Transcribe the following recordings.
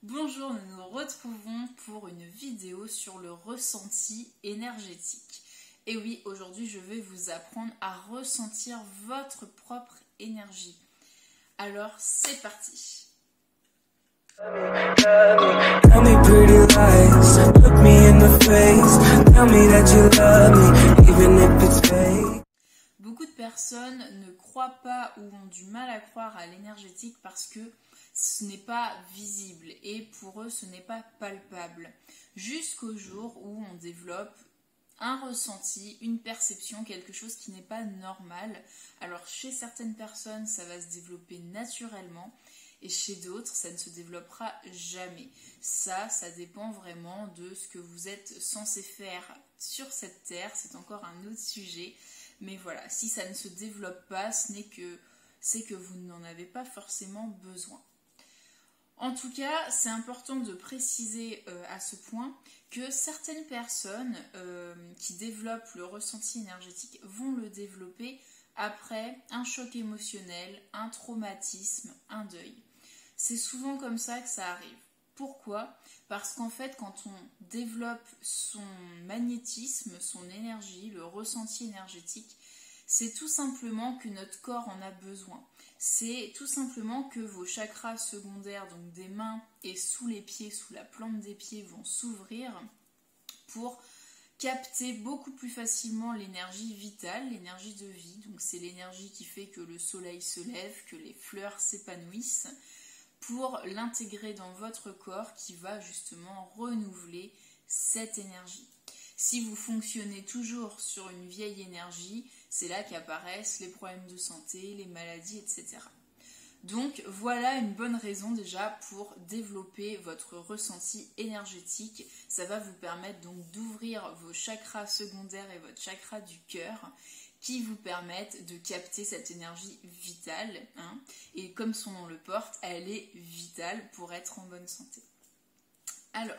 Bonjour, nous nous retrouvons pour une vidéo sur le ressenti énergétique. Et oui, aujourd'hui je vais vous apprendre à ressentir votre propre énergie. Alors c'est parti. Tell me pretty lies, look me in the face, tell me that you love me, even if it's fake. Beaucoup de personnes ne croient pas ou ont du mal à croire à l'énergétique parce que ce n'est pas visible et pour eux ce n'est pas palpable. Jusqu'au jour où on développe un ressenti, une perception, quelque chose qui n'est pas normal. Alors chez certaines personnes ça va se développer naturellement et chez d'autres ça ne se développera jamais. Ça dépend vraiment de ce que vous êtes censé faire sur cette terre, c'est encore un autre sujet. Mais voilà, si ça ne se développe pas, c'est que vous n'en avez pas forcément besoin. En tout cas, c'est important de préciser à ce point que certaines personnes qui développent le ressenti énergétique vont le développer après un choc émotionnel, un traumatisme, un deuil. C'est souvent comme ça que ça arrive. Pourquoi ? Parce qu'en fait, quand on développe son magnétisme, son énergie, le ressenti énergétique, c'est tout simplement que notre corps en a besoin. C'est tout simplement que vos chakras secondaires, donc des mains et sous les pieds, sous la plante des pieds, vont s'ouvrir pour capter beaucoup plus facilement l'énergie vitale, l'énergie de vie. Donc c'est l'énergie qui fait que le soleil se lève, que les fleurs s'épanouissent, pour l'intégrer dans votre corps qui va justement renouveler cette énergie. Si vous fonctionnez toujours sur une vieille énergie, c'est là qu'apparaissent les problèmes de santé, les maladies, etc. Donc voilà une bonne raison déjà pour développer votre ressenti énergétique. Ça va vous permettre donc d'ouvrir vos chakras secondaires et votre chakra du cœur qui vous permettent de capter cette énergie vitale. Et comme son nom le porte, elle est vitale pour être en bonne santé. Alors,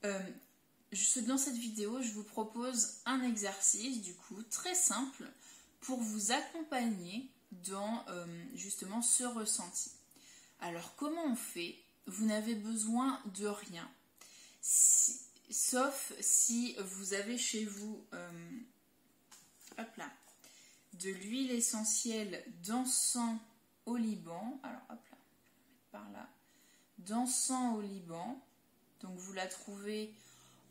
dans cette vidéo, je vous propose un exercice du coup très simple pour vous accompagner dans justement ce ressenti. Alors comment on fait ? Vous n'avez besoin de rien, sauf si vous avez chez vous de l'huile essentielle d'encens au Liban. Alors hop là, par là, d'encens au Liban. Donc vous la trouvez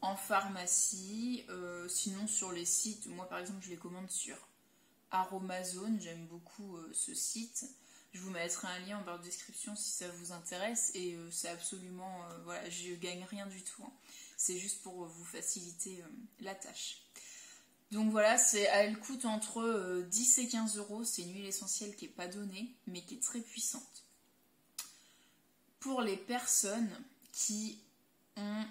en pharmacie, sinon sur les sites. Moi par exemple je les commande sur Aromazone, j'aime beaucoup ce site. Je vous mettrai un lien en barre de description si ça vous intéresse et c'est absolument, voilà, je gagne rien du tout. C'est juste pour vous faciliter la tâche. Donc voilà, elle coûte entre 10 et 15 euros. C'est une huile essentielle qui n'est pas donnée, mais qui est très puissante. Pour les personnes qui ont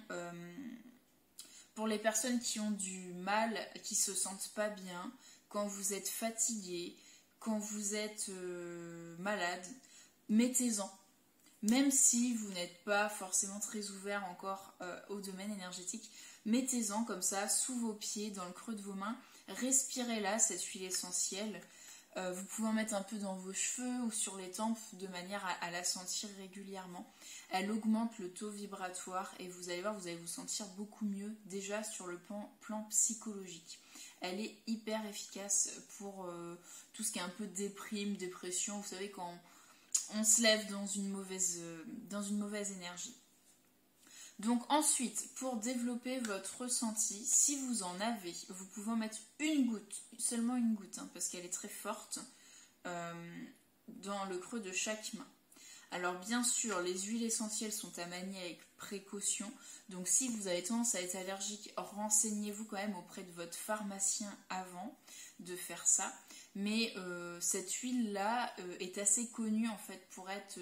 du mal, qui se sentent pas bien, quand vous êtes fatigué, quand vous êtes malade, mettez-en. Même si vous n'êtes pas forcément très ouvert encore au domaine énergétique, mettez-en comme ça sous vos pieds, dans le creux de vos mains, respirez-la, cette huile essentielle. Vous pouvez en mettre un peu dans vos cheveux ou sur les tempes de manière à la sentir régulièrement. Elle augmente le taux vibratoire et vous allez voir, vous allez vous sentir beaucoup mieux déjà sur le plan psychologique. Elle est hyper efficace pour tout ce qui est un peu dépression. Vous savez, quand on se lève dans une mauvaise énergie. Donc ensuite, pour développer votre ressenti, si vous en avez, vous pouvez en mettre une goutte, seulement une goutte, parce qu'elle est très forte, dans le creux de chaque main. Alors bien sûr, les huiles essentielles sont à manier avec précaution, donc si vous avez tendance à être allergique, renseignez-vous quand même auprès de votre pharmacien avant de faire ça. Mais cette huile-là est assez connue en fait pour être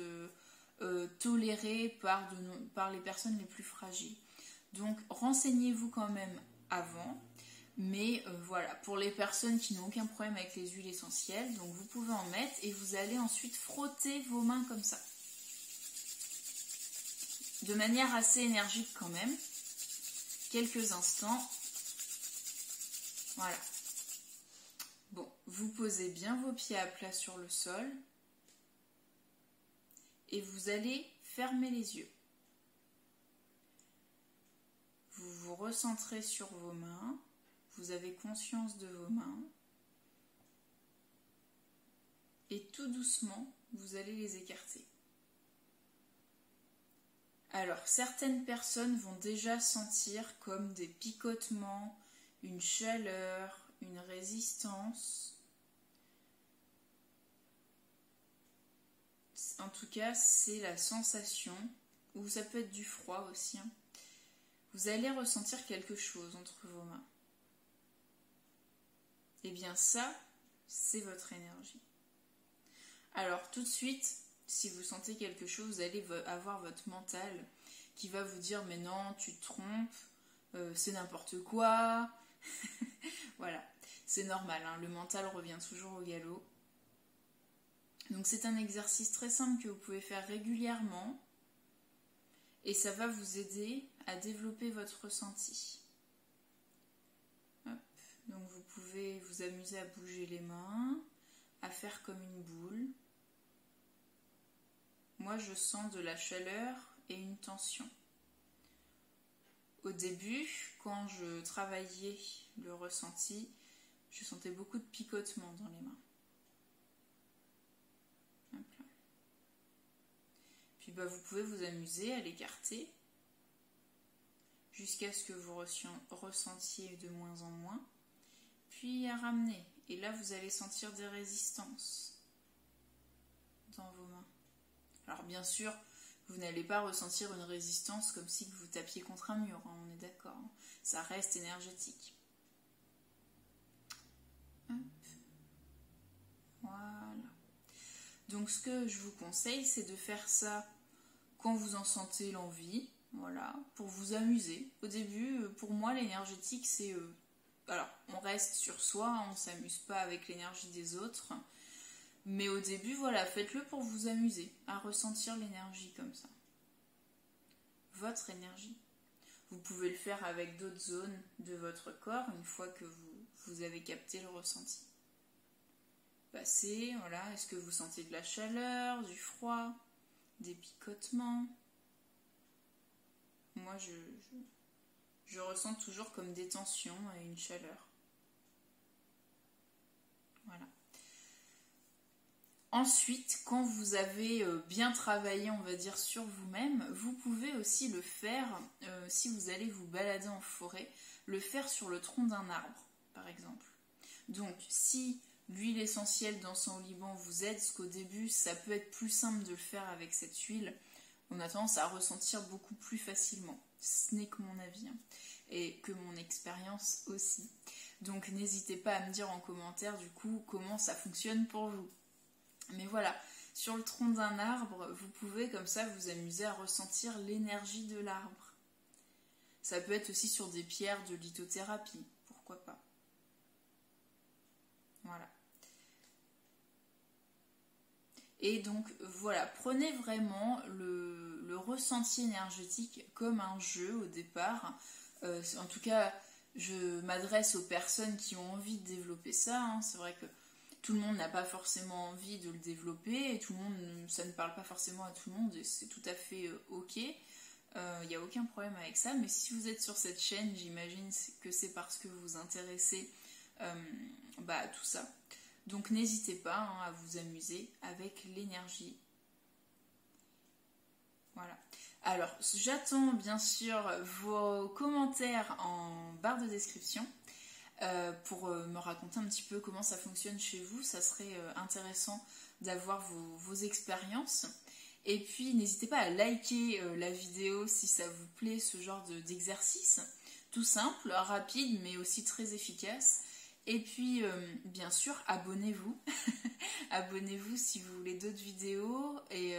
tolérée par les personnes les plus fragiles. Donc renseignez-vous quand même avant. Mais voilà, pour les personnes qui n'ont aucun problème avec les huiles essentielles, donc vous pouvez en mettre et vous allez ensuite frotter vos mains comme ça. De manière assez énergique quand même. Quelques instants. Voilà. Bon, vous posez bien vos pieds à plat sur le sol. Et vous allez fermer les yeux. vous recentrez sur vos mains, vous avez conscience de vos mains, et tout doucement, vous allez les écarter. Alors, certaines personnes vont déjà sentir comme des picotements, une chaleur, une résistance. En tout cas, c'est la sensation, ou ça peut être du froid aussi. Vous allez ressentir quelque chose entre vos mains. Et bien ça, c'est votre énergie. Alors tout de suite, si vous sentez quelque chose, vous allez avoir votre mental qui va vous dire « mais non, tu te trompes, c'est n'importe quoi ». Voilà, c'est normal, hein, le mental revient toujours au galop. Donc c'est un exercice très simple que vous pouvez faire régulièrement et ça va vous aider à développer votre ressenti. Hop. Donc vous pouvez vous amuser à bouger les mains, à faire comme une boule. Moi je sens de la chaleur et une tension. Au début, quand je travaillais le ressenti, je sentais beaucoup de picotements dans les mains. Puis vous pouvez vous amuser à l'écarter jusqu'à ce que vous ressentiez de moins en moins, puis à ramener. Et là, vous allez sentir des résistances dans vos mains. Alors bien sûr, vous n'allez pas ressentir une résistance comme si vous tapiez contre un mur, hein, on est d'accord. Hein. Ça reste énergétique. Hop. Voilà. Donc ce que je vous conseille, c'est de faire ça quand vous en sentez l'envie, voilà, pour vous amuser. Au début, pour moi, l'énergétique, c'est... alors, on reste sur soi, on ne s'amuse pas avec l'énergie des autres. Mais au début, voilà, faites-le pour vous amuser, à ressentir l'énergie comme ça. Votre énergie. Vous pouvez le faire avec d'autres zones de votre corps, une fois que vous avez capté le ressenti. Passez, voilà, est-ce que vous sentez de la chaleur, du froid, des picotements? Moi, je ressens toujours comme des tensions et une chaleur. Voilà. Ensuite, quand vous avez bien travaillé, on va dire, sur vous-même, vous pouvez aussi le faire, si vous allez vous balader en forêt, le faire sur le tronc d'un arbre, par exemple. Donc, si l'huile essentielle d'encens au Liban vous aide, parce qu'au début, ça peut être plus simple de le faire avec cette huile, on a tendance à ressentir beaucoup plus facilement. Ce n'est que mon avis, hein, et que mon expérience aussi. Donc, n'hésitez pas à me dire en commentaire, du coup, comment ça fonctionne pour vous. Mais voilà, sur le tronc d'un arbre, vous pouvez comme ça vous amuser à ressentir l'énergie de l'arbre. Ça peut être aussi sur des pierres de lithothérapie, pourquoi pas. Voilà. Et donc voilà, prenez vraiment le ressenti énergétique comme un jeu au départ. En tout cas, je m'adresse aux personnes qui ont envie de développer ça. Hein. C'est vrai que tout le monde n'a pas forcément envie de le développer et tout le monde, ça ne parle pas forcément à tout le monde et c'est tout à fait ok. Il n'y a aucun problème avec ça, mais si vous êtes sur cette chaîne, j'imagine que c'est parce que vous vous intéressez à tout ça. Donc n'hésitez pas hein, à vous amuser avec l'énergie. Voilà. Alors, j'attends bien sûr vos commentaires en barre de description pour me raconter un petit peu comment ça fonctionne chez vous. Ça serait intéressant d'avoir vos expériences. Et puis, n'hésitez pas à liker la vidéo si ça vous plaît, ce genre d'exercice. Tout simple, rapide, mais aussi très efficace. Et puis, bien sûr, abonnez-vous. Abonnez-vous si vous voulez d'autres vidéos et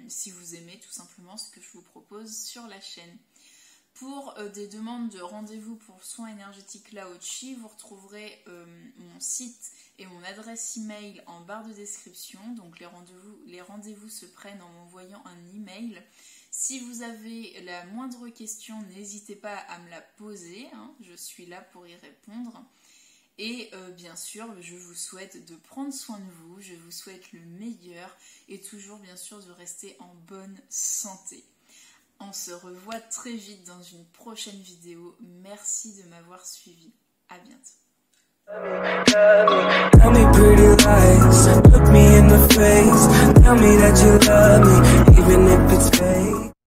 si vous aimez tout simplement ce que je vous propose sur la chaîne. Pour des demandes de rendez-vous pour soins énergétiques Lao-Chi, vous retrouverez mon site et mon adresse email en barre de description. Donc les rendez-vous se prennent en m'envoyant un email. Si vous avez la moindre question, n'hésitez pas à me la poser. Hein, je suis là pour y répondre. Et bien sûr, je vous souhaite de prendre soin de vous, je vous souhaite le meilleur et toujours bien sûr de rester en bonne santé. On se revoit très vite dans une prochaine vidéo. Merci de m'avoir suivi. À bientôt. Tell me pretty lies, look me in the face, tell me that you love me, even if it's fake.